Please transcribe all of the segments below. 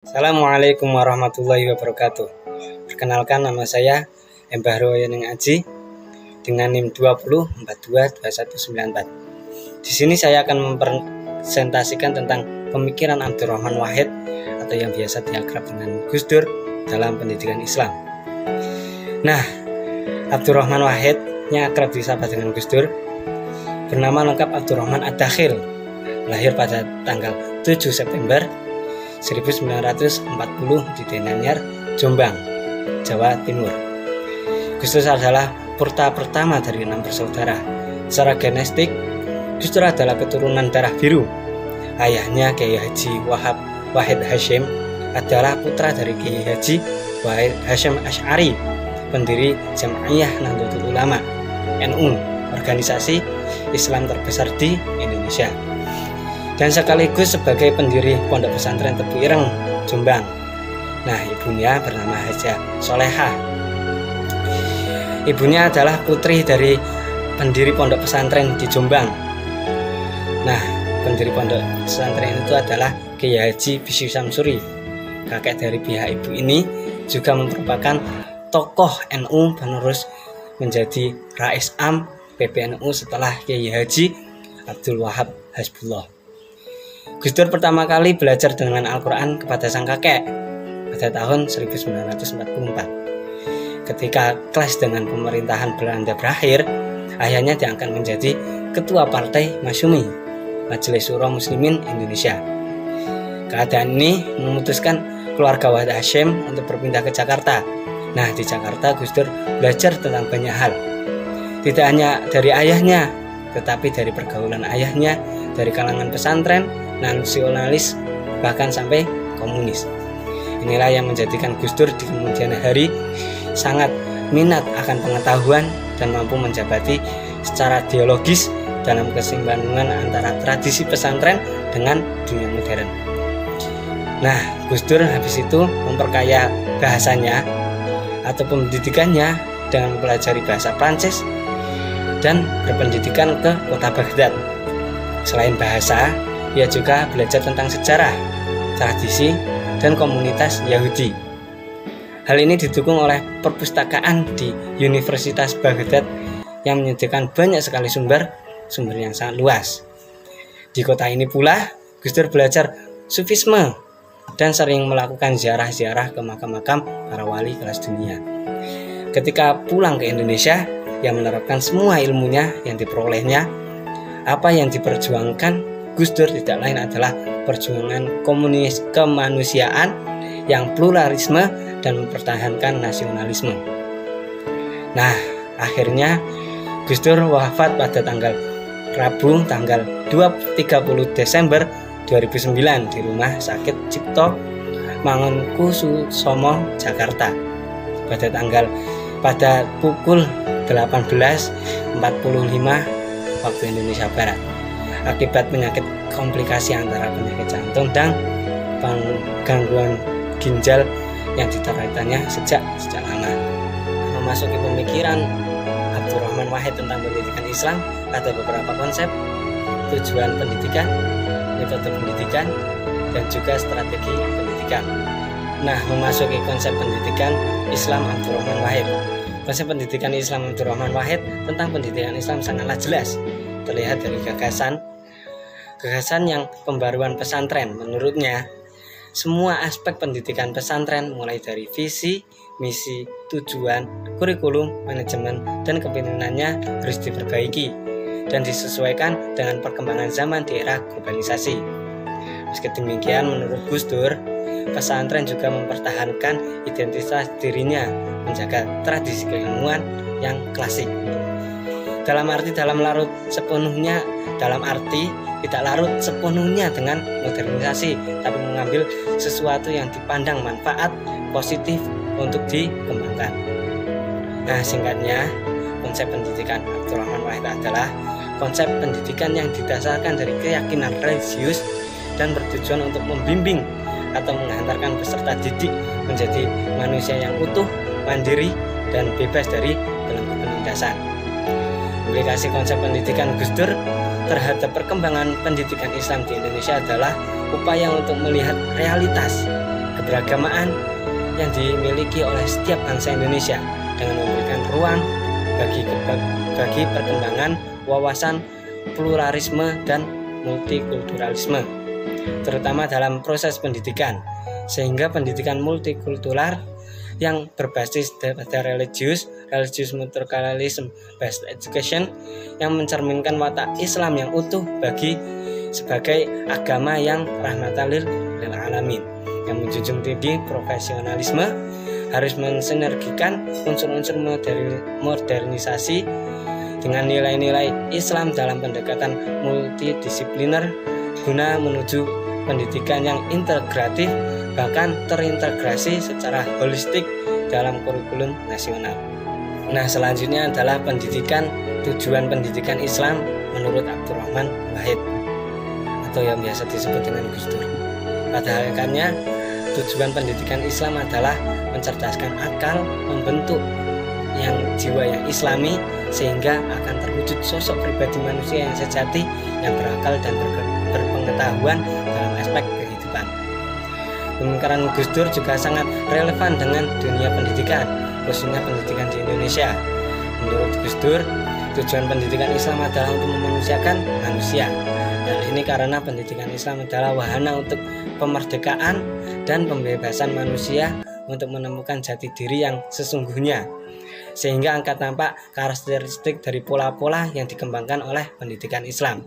Assalamualaikum warahmatullahi wabarakatuh. Perkenalkan, nama saya Mbah Royening Aji dengan NIM 20422194. Di sini saya akan mempresentasikan tentang pemikiran Abdurrahman Wahid atau yang biasa diakrab dengan Gus Dur dalam pendidikan Islam. Nah, Abdurrahman Wahid yang akrab disapa dengan Gus Dur bernama lengkap Abdurrahman Ad-Dakhil, lahir pada tanggal 7 September 1940 di Denanyar, Jombang, Jawa Timur. Gus Dur adalah putra pertama dari 6 bersaudara. Secara genetik, Gus Dur adalah keturunan darah biru. Ayahnya Kiai Haji Wahid Hasyim adalah putra dari Kiai Haji Wahid Hasyim Asy'ari, pendiri Jam'iyah Nahdlatul Ulama (NU), organisasi Islam terbesar di Indonesia, dan sekaligus sebagai pendiri Pondok Pesantren Tebu Ireng, Jombang. Nah, ibunya bernama Hajah Solehah. Ibunya adalah putri dari pendiri Pondok Pesantren di Jombang. Nah, pendiri Pondok Pesantren itu adalah Kiai Haji Bishri Samsuri. Kakek dari pihak ibu ini juga merupakan tokoh NU penerus menjadi Rais Am PBNU setelah Kiai Haji Abdul Wahab Hasbullah. Gus Dur pertama kali belajar dengan Al-Quran kepada sang kakek pada tahun 1944. Ketika kelas dengan pemerintahan Belanda berakhir, ayahnya diangkat menjadi Ketua Partai Masyumi, Majelis Syuro Muslimin Indonesia. Keadaan ini memutuskan keluarga Wahid Hasyim untuk berpindah ke Jakarta. Nah, di Jakarta Gus Dur belajar tentang banyak hal. Tidak hanya dari ayahnya, tetapi dari pergaulan ayahnya, dari kalangan pesantren, nasionalis, bahkan sampai komunis. Inilah yang menjadikan Gus Dur di kemudian hari sangat minat akan pengetahuan dan mampu menjabati secara dialogis dalam keseimbangan antara tradisi pesantren dengan dunia modern. Nah, Gus Dur habis itu memperkaya bahasanya atau pendidikannya dengan mempelajari bahasa Prancis dan berpendidikan ke kota Baghdad. Selain bahasa, ia juga belajar tentang sejarah, tradisi, dan komunitas Yahudi. Hal ini didukung oleh perpustakaan di Universitas Baghdad yang menyediakan banyak sekali sumber yang sangat luas. Di kota ini pula, Gus Dur belajar Sufisme dan sering melakukan ziarah-ziarah ke makam-makam para wali kelas dunia. Ketika pulang ke Indonesia, ia menerapkan semua ilmunya yang diperolehnya. Apa yang diperjuangkan Gus Dur tidak lain adalah perjuangan kemanusiaan yang pluralisme dan mempertahankan nasionalisme. Nah, akhirnya Gus Dur wafat pada tanggal Rabu tanggal 30 Desember 2009 di Rumah Sakit Cipto Mangunkususomo, Jakarta pada pukul 18.45 waktu Indonesia Barat, akibat penyakit komplikasi antara penyakit jantung dan gangguan ginjal yang diteritanya sejak lama. Memasuki pemikiran Abdurrahman Wahid tentang pendidikan Islam, ada beberapa konsep, tujuan pendidikan, metode pendidikan, dan juga strategi pendidikan. Nah, memasuki konsep pendidikan Islam Abdurrahman Wahid. Konsep pendidikan Islam Abdurrahman Wahid tentang pendidikan Islam sangatlah jelas. Terlihat dari gagasan yang pembaruan pesantren. Menurutnya, semua aspek pendidikan pesantren mulai dari visi, misi, tujuan, kurikulum, manajemen, dan kepimpinannya harus diperbaiki dan disesuaikan dengan perkembangan zaman di era globalisasi. Meski demikian, menurut Gus Dur, pesantren juga mempertahankan identitas dirinya, menjaga tradisi keilmuan yang klasik. Dalam arti tidak larut sepenuhnya dengan modernisasi, tapi mengambil sesuatu yang dipandang manfaat positif untuk dikembangkan. Nah, singkatnya, konsep pendidikan Abdurrahman Wahid adalah konsep pendidikan yang didasarkan dari keyakinan religius dan bertujuan untuk membimbing atau menghantarkan peserta didik menjadi manusia yang utuh, mandiri, dan bebas dari belenggu penindasan. Implikasi konsep pendidikan Gus Dur terhadap perkembangan pendidikan Islam di Indonesia adalah upaya untuk melihat realitas keberagamaan yang dimiliki oleh setiap bangsa Indonesia dengan memberikan ruang bagi perkembangan wawasan pluralisme dan multikulturalisme, terutama dalam proses pendidikan, sehingga pendidikan multikultural yang berbasis pada religious multiculturalism based education yang mencerminkan watak Islam yang utuh sebagai agama yang rahmatan lil alamin, yang menjunjung tinggi profesionalisme, harus mensinergikan unsur-unsur modernisasi dengan nilai-nilai Islam dalam pendekatan multidisipliner guna menuju pendidikan yang integratif, bahkan terintegrasi secara holistik dalam kurikulum nasional. Nah, selanjutnya adalah tujuan pendidikan Islam menurut Abdurrahman Wahid atau yang biasa disebut dengan Gus Dur. Pada hakikatnya, tujuan pendidikan Islam adalah mencerdaskan akal, membentuk jiwa yang islami, sehingga akan terwujud sosok pribadi manusia yang sejati, yang berakal dan berpengetahuan dalam aspek kehidupan. Pemikiran Gus Dur juga sangat relevan dengan dunia pendidikan, khususnya pendidikan di Indonesia. Menurut Gus Dur, tujuan pendidikan Islam adalah untuk memanusiakan manusia. Hal ini karena pendidikan Islam adalah wahana untuk pemerdekaan dan pembebasan manusia untuk menemukan jati diri yang sesungguhnya, sehingga angkat nampak karakteristik dari pola-pola yang dikembangkan oleh pendidikan Islam.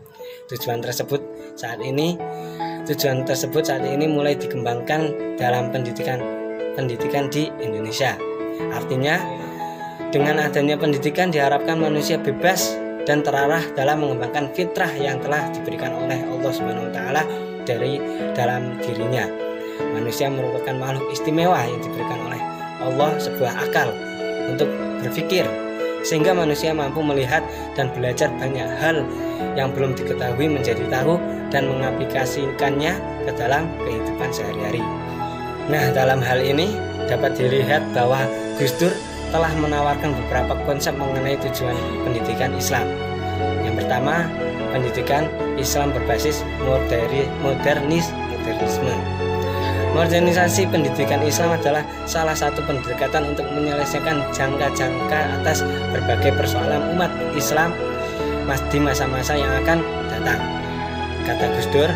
Tujuan tersebut saat ini mulai dikembangkan dalam pendidikan di Indonesia. Artinya, dengan adanya pendidikan diharapkan manusia bebas dan terarah dalam mengembangkan fitrah yang telah diberikan oleh Allah SWT dari dalam dirinya. Manusia merupakan makhluk istimewa yang diberikan oleh Allah sebuah akal untuk berpikir, sehingga manusia mampu melihat dan belajar banyak hal yang belum diketahui menjadi tahu dan mengaplikasikannya ke dalam kehidupan sehari-hari. Nah, dalam hal ini dapat dilihat bahwa Gus Dur telah menawarkan beberapa konsep mengenai tujuan pendidikan Islam. Yang pertama, pendidikan Islam berbasis modernisme. Modernisasi pendidikan Islam adalah salah satu pendekatan untuk menyelesaikan jangka-jangka atas berbagai persoalan umat Islam di masa-masa yang akan datang. Kata Gus Dur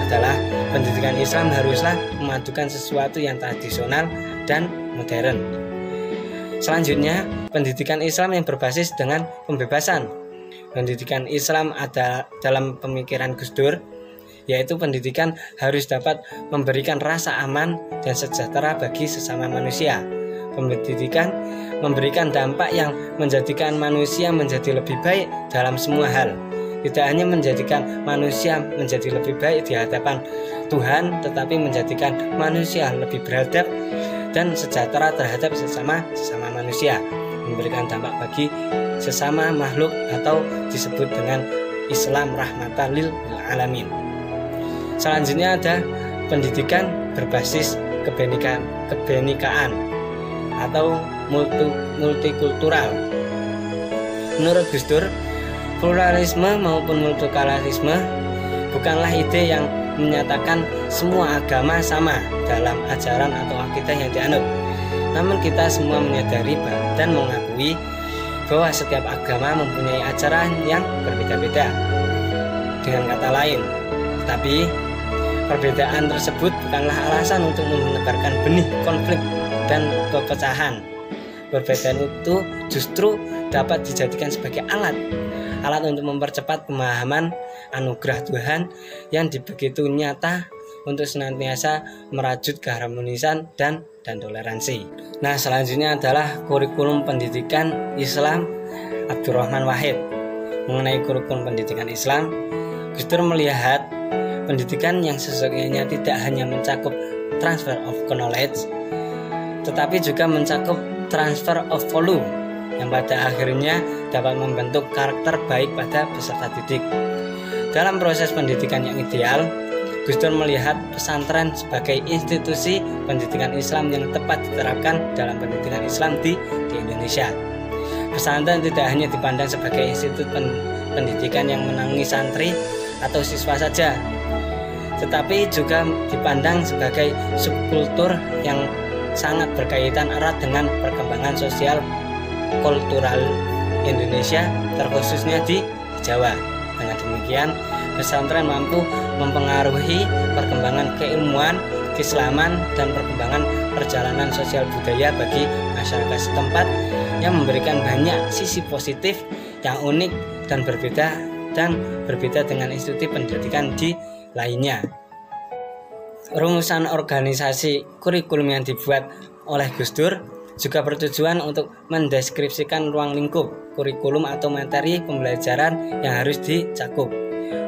adalah pendidikan Islam haruslah memadukan sesuatu yang tradisional dan modern. Selanjutnya, pendidikan Islam yang berbasis dengan pembebasan. Pendidikan Islam ada dalam pemikiran Gus Dur, yaitu pendidikan harus dapat memberikan rasa aman dan sejahtera bagi sesama manusia. Pendidikan memberikan dampak yang menjadikan manusia menjadi lebih baik dalam semua hal. Tidak hanya menjadikan manusia menjadi lebih baik di hadapan Tuhan, tetapi menjadikan manusia lebih beradab dan sejahtera terhadap sesama manusia, memberikan dampak bagi sesama makhluk atau disebut dengan Islam rahmatan lil alamin. Selanjutnya ada pendidikan berbasis kebenekaan atau multikultural. Menurut Gus Dur, pluralisme maupun multikulturalisme bukanlah ide yang menyatakan semua agama sama dalam ajaran atau akidah yang dianut. Namun kita semua menyadari dan mengakui bahwa setiap agama mempunyai ajaran yang berbeda-beda. Dengan kata lain, tetapi perbedaan tersebut bukanlah alasan untuk menebarkan benih konflik dan perpecahan. Perbedaan itu justru dapat dijadikan sebagai alat untuk mempercepat pemahaman anugerah Tuhan yang begitu nyata untuk senantiasa merajut keharmonisan dan toleransi. Nah, selanjutnya adalah kurikulum pendidikan Islam Abdurrahman Wahid. Mengenai kurikulum pendidikan Islam, Gus Dur melihat pendidikan yang sesungguhnya tidak hanya mencakup transfer of knowledge, tetapi juga mencakup transfer of value yang pada akhirnya dapat membentuk karakter baik pada peserta didik. Dalam proses pendidikan yang ideal, Gus Dur melihat pesantren sebagai institusi pendidikan Islam yang tepat diterapkan dalam pendidikan Islam di Indonesia. Pesantren tidak hanya dipandang sebagai institut pendidikan yang menangani santri atau siswa saja, tetapi juga dipandang sebagai subkultur yang sangat berkaitan erat dengan perkembangan sosial kultural Indonesia, terkhususnya di Jawa. Dengan demikian, pesantren mampu mempengaruhi perkembangan keilmuan, keislaman, dan perkembangan perjalanan sosial budaya bagi masyarakat setempat yang memberikan banyak sisi positif yang unik dan berbeda dengan institusi pendidikan di lainnya. Rumusan organisasi kurikulum yang dibuat oleh Gus Dur juga bertujuan untuk mendeskripsikan ruang lingkup kurikulum atau materi pembelajaran yang harus dicakup,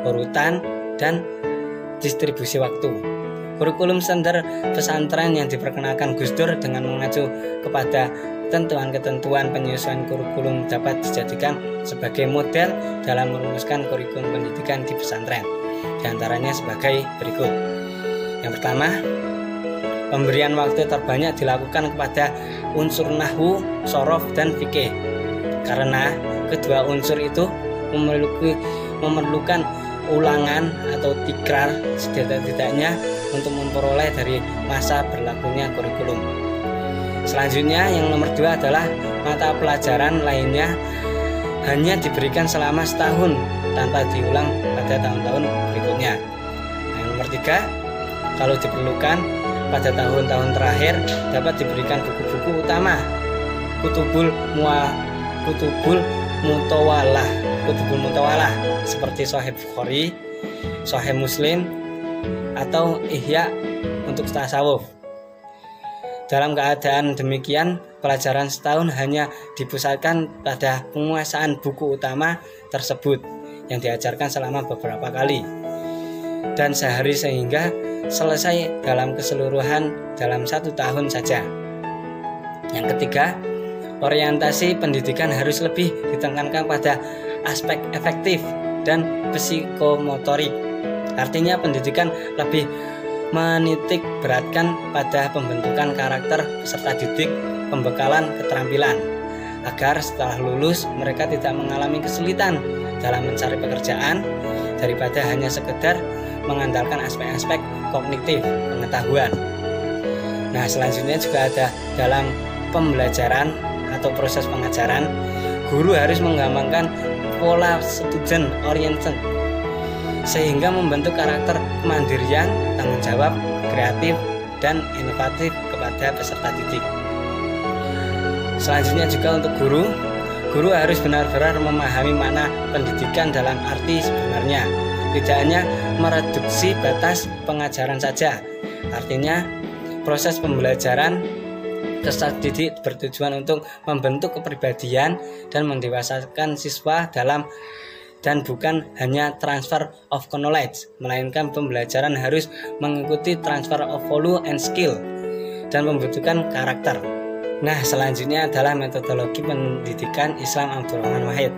urutan, dan distribusi waktu. Kurikulum standar pesantren yang diperkenalkan Gus Dur dengan mengacu kepada ketentuan-ketentuan penyusunan kurikulum dapat dijadikan sebagai model dalam merumuskan kurikulum pendidikan di pesantren. Di antaranya sebagai berikut. Yang pertama, pemberian waktu terbanyak dilakukan kepada unsur nahwu, shorof, dan fikih. Karena kedua unsur itu memerlukan ulangan atau tikrar setidak-tidaknya untuk memperoleh dari masa berlakunya kurikulum. Selanjutnya, yang nomor 2 adalah mata pelajaran lainnya hanya diberikan selama setahun tanpa diulang pada tahun-tahun berikutnya. Yang nomor 3, kalau diperlukan pada tahun-tahun terakhir dapat diberikan buku-buku utama kutubul mutawalah seperti Sahih Bukhari, Sahih Muslim, atau Ihya untuk tasawuf. Dalam keadaan demikian, pelajaran setahun hanya dipusatkan pada penguasaan buku utama tersebut yang diajarkan selama beberapa kali dan sehari sehingga selesai dalam keseluruhan dalam 1 tahun saja. Yang ketiga, orientasi pendidikan harus lebih ditekankan pada aspek efektif dan psikomotorik. Artinya pendidikan lebih menitik beratkan pada pembentukan karakter peserta didik, pembekalan keterampilan, agar setelah lulus mereka tidak mengalami kesulitan dalam mencari pekerjaan daripada hanya sekedar mengandalkan aspek-aspek kognitif pengetahuan. Nah, selanjutnya juga ada dalam pembelajaran atau proses pengajaran, guru harus mengembangkan pola student oriented sehingga membentuk karakter kemandirian, tanggung jawab, kreatif, dan inovatif kepada peserta didik. Selanjutnya juga untuk guru harus benar-benar memahami makna pendidikan dalam arti sebenarnya, tidak hanya mereduksi batas pengajaran saja. Artinya proses pembelajaran peserta didik bertujuan untuk membentuk kepribadian dan mendewasakan siswa dan bukan hanya transfer of knowledge, melainkan pembelajaran harus mengikuti transfer of value and skill dan membutuhkan karakter. Nah, selanjutnya adalah metodologi pendidikan Islam Abdurrahman Wahid.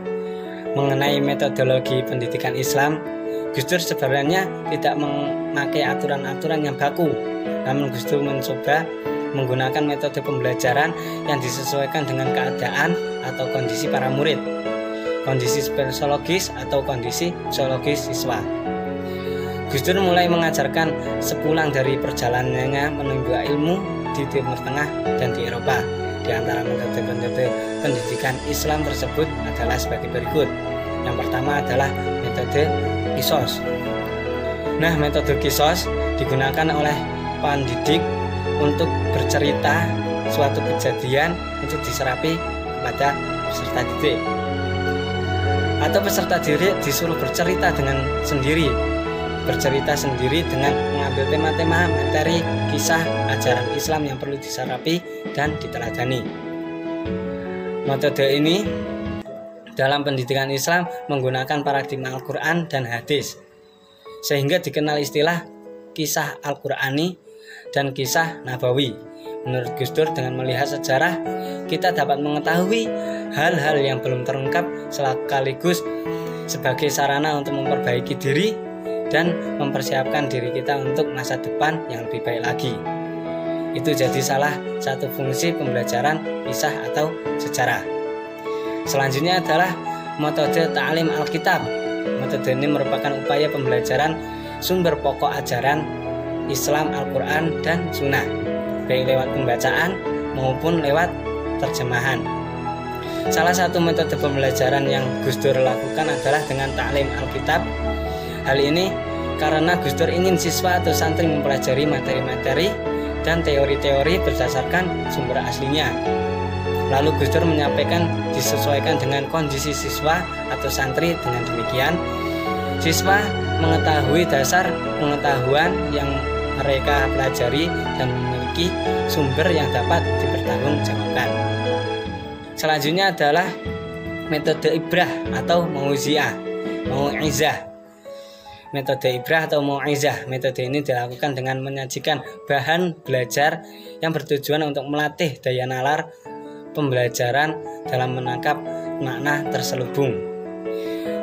Mengenai metodologi pendidikan Islam, Gus Dur sebenarnya tidak memakai aturan-aturan yang baku, namun Gus Dur mencoba menggunakan metode pembelajaran yang disesuaikan dengan keadaan atau kondisi para murid, kondisi psikologis atau kondisi psikologis siswa. Gus Dur mulai mengajarkan sepulang dari perjalanannya menuntut ilmu di Timur Tengah dan di Eropa. Di antara metode-metode pendidikan Islam tersebut adalah sebagai berikut. Yang pertama adalah metode Qisas. Nah, metode Qisas digunakan oleh pendidik untuk bercerita suatu kejadian untuk diserapi kepada peserta didik, atau peserta didik disuruh bercerita sendiri dengan mengambil tema-tema materi kisah ajaran Islam yang perlu diserapi dan diteladani. Metode ini dalam pendidikan Islam menggunakan paradigma Al-Quran dan hadis, sehingga dikenal istilah kisah Al-Qurani dan kisah Nabawi. Menurut Gus Dur, dengan melihat sejarah, kita dapat mengetahui hal-hal yang belum terungkap sekaligus sebagai sarana untuk memperbaiki diri dan mempersiapkan diri kita untuk masa depan yang lebih baik lagi. Itu jadi salah satu fungsi pembelajaran kisah atau sejarah. Selanjutnya adalah metode ta'lim Alkitab. Metode ini merupakan upaya pembelajaran sumber pokok ajaran Islam, Al-Quran, dan Sunnah, baik lewat pembacaan maupun lewat terjemahan. Salah satu metode pembelajaran yang Gus Dur lakukan adalah dengan taklim Alkitab. Hal ini karena Gus Dur ingin siswa atau santri mempelajari materi-materi dan teori-teori berdasarkan sumber aslinya. Lalu Gus Dur menyampaikan disesuaikan dengan kondisi siswa atau santri. Dengan demikian, siswa mengetahui dasar pengetahuan yang mereka pelajari dan memiliki sumber yang dapat dipertanggungjawabkan. Selanjutnya adalah metode ibrah atau mau'izah. Metode ibrah atau mau'izah. Metode ini dilakukan dengan menyajikan bahan belajar yang bertujuan untuk melatih daya nalar pembelajaran dalam menangkap makna terselubung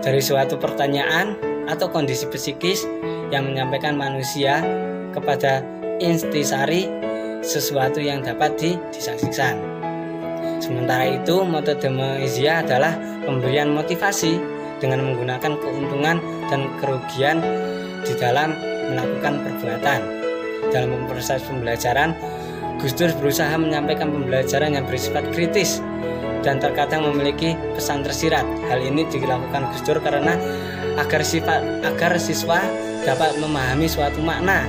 dari suatu pertanyaan atau kondisi psikis yang menyampaikan manusia kepada intisari sesuatu yang dapat disaksikan. Sementara itu, metode mau'izah adalah pemberian motivasi dengan menggunakan keuntungan dan kerugian di dalam melakukan perbuatan. Dalam proses pembelajaran, Gus Dur berusaha menyampaikan pembelajaran yang bersifat kritis dan terkadang memiliki pesan tersirat. Hal ini dilakukan Gus Dur karena agar siswa dapat memahami suatu makna,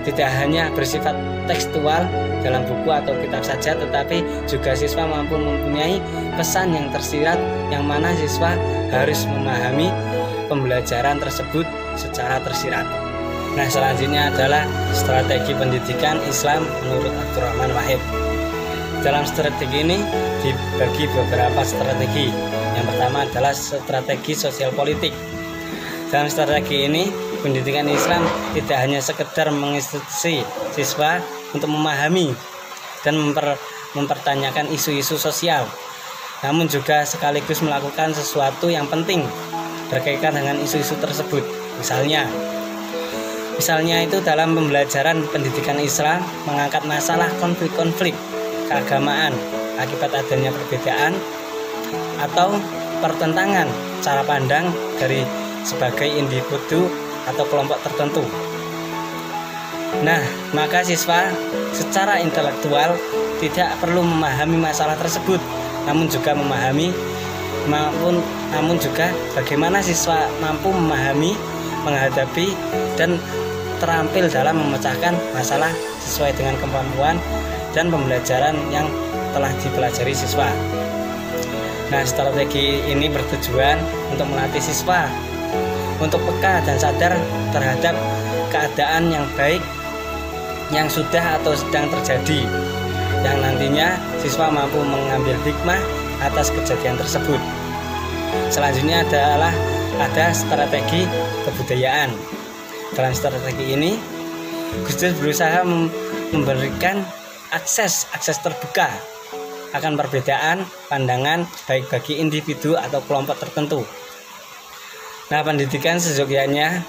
tidak hanya bersifat tekstual dalam buku atau kitab saja, tetapi juga siswa mampu mempunyai pesan yang tersirat yang mana siswa harus memahami pembelajaran tersebut secara tersirat. Nah, selanjutnya adalah strategi pendidikan Islam menurut Abdurrahman Wahid. Dalam strategi ini dibagi beberapa strategi. Yang pertama adalah strategi sosial politik. Dalam strategi ini, pendidikan Islam tidak hanya sekedar menginstruksi siswa untuk memahami dan mempertanyakan isu-isu sosial, namun juga sekaligus melakukan sesuatu yang penting berkaitan dengan isu-isu tersebut. Misalnya itu dalam pembelajaran pendidikan Islam mengangkat masalah konflik-konflik keagamaan akibat adanya perbedaan atau pertentangan cara pandang dari sebagai individu atau kelompok tertentu. Nah, maka siswa secara intelektual tidak perlu memahami masalah tersebut, namun juga juga bagaimana siswa mampu memahami, menghadapi, dan terampil dalam memecahkan masalah sesuai dengan kemampuan dan pembelajaran yang telah dipelajari siswa. Nah, strategi ini bertujuan untuk melatih siswa untuk peka dan sadar terhadap keadaan yang baik yang sudah atau sedang terjadi, yang nantinya siswa mampu mengambil hikmah atas kejadian tersebut. Selanjutnya ada strategi kebudayaan. Dalam strategi ini, Gus Dur berusaha memberikan akses terbuka akan perbedaan pandangan baik bagi individu atau kelompok tertentu. Nah, pendidikan seyogyanya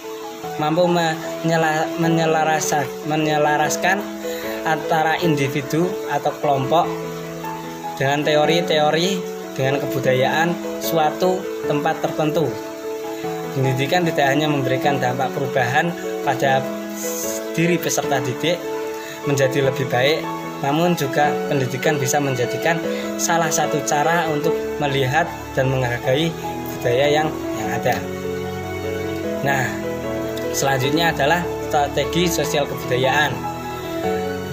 mampu menyelaraskan antara individu atau kelompok dengan teori-teori dengan kebudayaan suatu tempat tertentu. Pendidikan tidak hanya memberikan dampak perubahan pada diri peserta didik menjadi lebih baik, namun juga pendidikan bisa menjadikan salah satu cara untuk melihat dan menghargai budaya yang ada. Nah, selanjutnya adalah strategi sosial kebudayaan.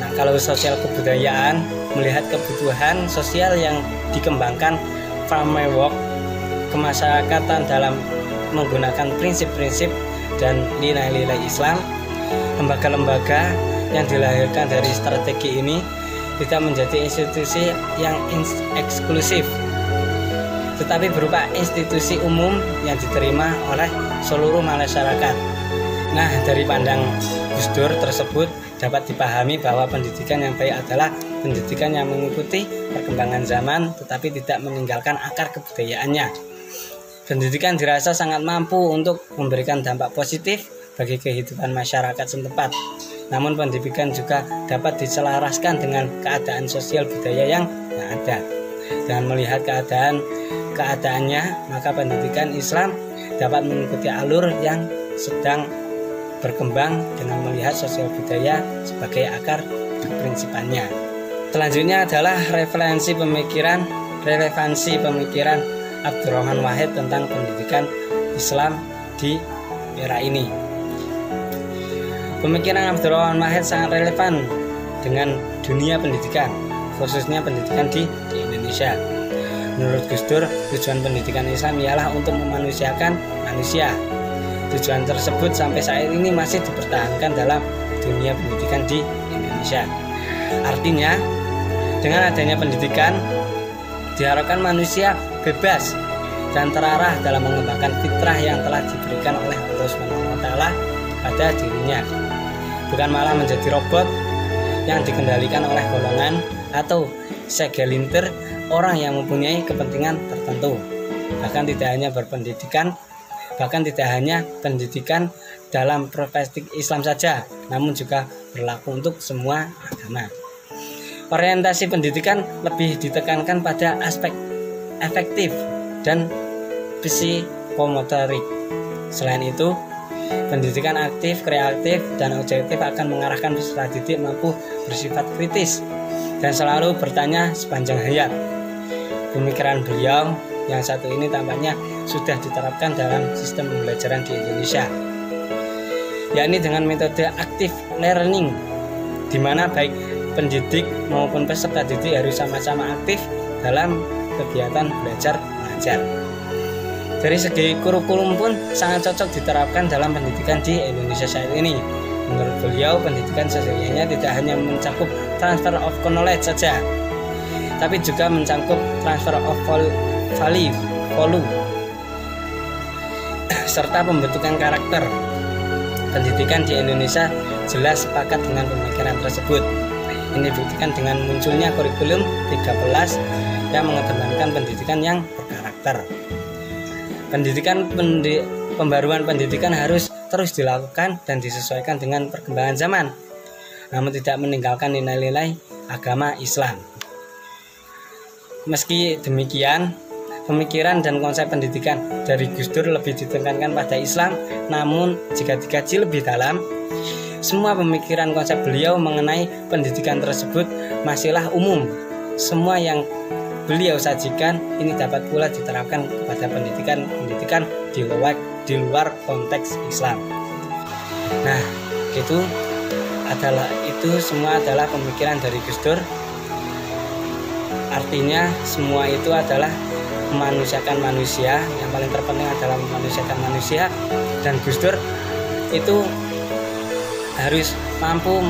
Nah, kalau sosial kebudayaan melihat kebutuhan sosial yang dikembangkan framework kemasyarakatan dalam menggunakan prinsip-prinsip dan nilai-nilai Islam. Lembaga-lembaga yang dilahirkan dari strategi ini tidak menjadi institusi yang eksklusif, tetapi berupa institusi umum yang diterima oleh seluruh masyarakat. Nah, dari pandang Gus Dur tersebut dapat dipahami bahwa pendidikan yang baik adalah pendidikan yang mengikuti perkembangan zaman tetapi tidak meninggalkan akar kebudayaannya. Pendidikan dirasa sangat mampu untuk memberikan dampak positif bagi kehidupan masyarakat setempat. Namun pendidikan juga dapat diselaraskan dengan keadaan sosial budaya yang ada. Dengan melihat keadaannya, maka pendidikan Islam dapat mengikuti alur yang sedang berkembang dengan melihat sosial budaya sebagai akar keprinsipannya. Selanjutnya adalah relevansi pemikiran Abdurrahman Wahid tentang pendidikan Islam di era ini. Pemikiran Abdurrahman Wahid sangat relevan dengan dunia pendidikan, khususnya pendidikan di Indonesia. Menurut Gus Dur, tujuan pendidikan Islam ialah untuk memanusiakan manusia. Tujuan tersebut sampai saat ini masih dipertahankan dalam dunia pendidikan di Indonesia. Artinya, dengan adanya pendidikan, diharapkan manusia bebas dan terarah dalam mengembangkan fitrah yang telah diberikan oleh Allah SWT pada dirinya, bukan malah menjadi robot yang dikendalikan oleh golongan atau segelintir orang yang mempunyai kepentingan tertentu. Bahkan tidak hanya pendidikan dalam perspektif Islam saja, namun juga berlaku untuk semua agama. Orientasi pendidikan lebih ditekankan pada aspek efektif dan psikomotorik. Selain itu, pendidikan aktif, kreatif, dan objektif akan mengarahkan peserta didik mampu bersifat kritis dan selalu bertanya sepanjang hayat. Pemikiran beliau yang satu ini tampaknya sudah diterapkan dalam sistem pembelajaran di Indonesia, yakni dengan metode active learning, di mana baik pendidik maupun peserta didik harus sama-sama aktif dalam kegiatan belajar mengajar. Dari segi kurikulum pun sangat cocok diterapkan dalam pendidikan di Indonesia saat ini. Menurut beliau, pendidikan sesungguhnya tidak hanya mencakup transfer of knowledge saja, tapi juga mencakup transfer of value, serta pembentukan karakter. Pendidikan di Indonesia jelas sepakat dengan pemikiran tersebut. Ini dibuktikan dengan munculnya kurikulum 13 yang mengedepankan pendidikan yang berkarakter. Pembaruan pendidikan harus terus dilakukan dan disesuaikan dengan perkembangan zaman, namun tidak meninggalkan nilai-nilai agama Islam. Meski demikian, pemikiran dan konsep pendidikan dari Gus Dur lebih ditekankan pada Islam, namun jika dikaji lebih dalam, semua pemikiran konsep beliau mengenai pendidikan tersebut masihlah umum. Semua yang beliau sajikan ini dapat pula diterapkan kepada pendidikan di luar konteks Islam. Nah, itu semua adalah pemikiran dari Gus Dur. Artinya semua itu adalah memanusiakan manusia. Yang paling terpenting adalah memanusiakan manusia, dan Gus Dur itu harus mampu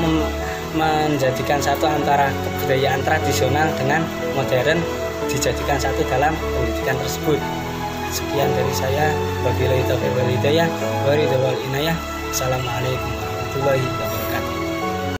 menjadikan satu antara kebudayaan tradisional dengan modern, dijadikan satu dalam pendidikan tersebut. Sekian dari saya. Wabillahi taufiq wal hidayah. Assalamualaikum warahmatullahi wabarakatuh.